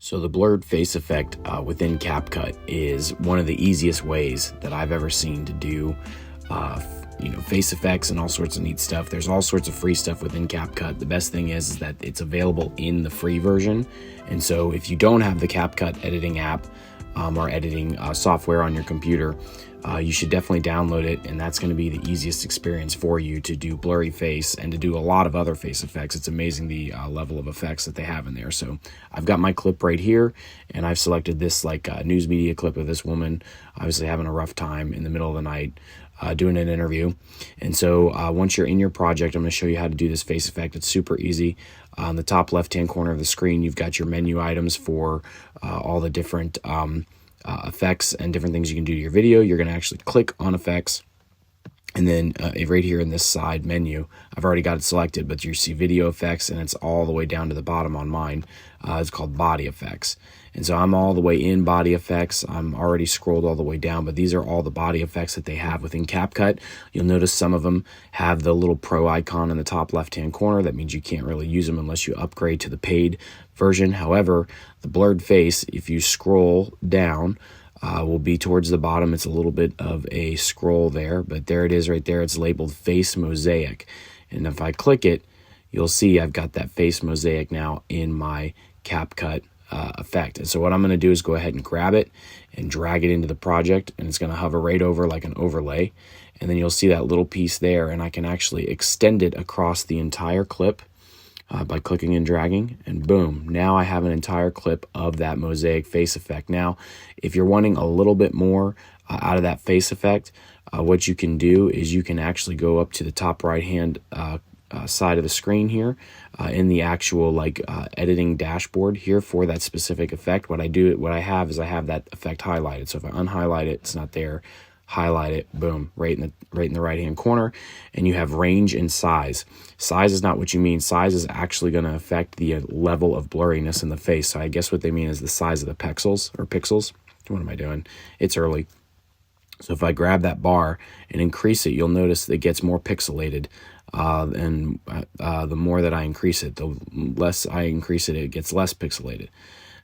So the blurred face effect within CapCut is one of the easiest ways that I've ever seen to do face effects and all sorts of neat stuff. There's all sorts of free stuff within CapCut. The best thing is that it's available in the free version. And so if you don't have the CapCut editing app or editing software on your computer, you should definitely download it, and that's going to be the easiest experience for you to do blurry face and to do a lot of other face effects. It's amazing the level of effects that they have in there. So I've got my clip right here, and I've selected this news media clip of this woman obviously having a rough time in the middle of the night doing an interview. And so once you're in your project, I'm going to show you how to do this face effect. It's super easy. On the top left hand corner of the screen, you've got your menu items for all the different effects and different things you can do to your video. You're going to actually click on effects, and then right here in this side menu, I've already got it selected, but you see video effects, and it's all the way down to the bottom on mine. It's called body effects. And so I'm all the way in body effects. I'm already scrolled all the way down, but these are all the body effects that they have within CapCut. You'll notice some of them have the little pro icon in the top left-hand corner. That means you can't really use them unless you upgrade to the paid version. However, the blurred face, if you scroll down, will be towards the bottom. It's a little bit of a scroll there, but there it is right there. It's labeled Face Mosaic. And if I click it, you'll see I've got that face mosaic now in my CapCut effect. And so what I'm going to do is go ahead and grab it and drag it into the project, and it's going to hover right over like an overlay. And then you'll see that little piece there, and I can actually extend it across the entire clip by clicking and dragging, and boom, now I have an entire clip of that mosaic face effect. Now, if you're wanting a little bit more out of that face effect, what you can do is you can actually go up to the top right hand side of the screen here in the actual editing dashboard here for that specific effect. What I have is I have that effect highlighted. So if I unhighlight it, it's not there. Highlight it, boom, right in the right hand corner, and you have range and size. Size is not what you mean. Size is actually going to affect the level of blurriness in the face. So I guess what they mean is the size of the pixels. What am I doing? It's early. So if I grab that bar and increase it, you'll notice it gets more pixelated. And the more that I increase it, the less I increase it, it gets less pixelated.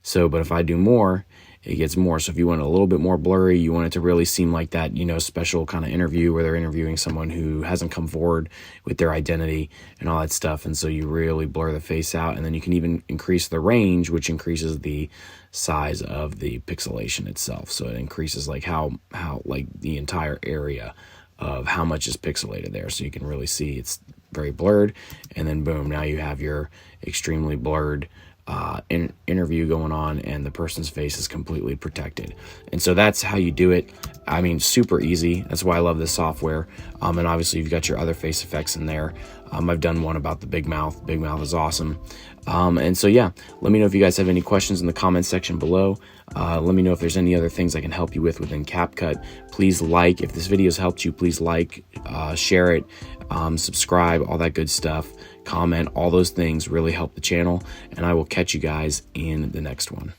So, but if I do more, it gets more. So if you want it a little bit more blurry, you want it to really seem like that, special kind of interview where they're interviewing someone who hasn't come forward with their identity and all that stuff. And so you really blur the face out, and then you can even increase the range, which increases the size of the pixelation itself. So it increases how the entire area of how much is pixelated there. So you can really see it's very blurred, and then boom, now you have your extremely blurred interview going on, and the person's face is completely protected. And so that's how you do it. I mean, super easy. That's why I love this software. And obviously you've got your other face effects in there. I've done one about the big mouth. Big mouth is awesome. And so yeah, let me know if you guys have any questions in the comment section below. Let me know if there's any other things I can help you with within CapCut. Please if this video has helped you, please share it, subscribe, all that good stuff. Comment, all those things really help the channel, and I will catch you guys in the next one.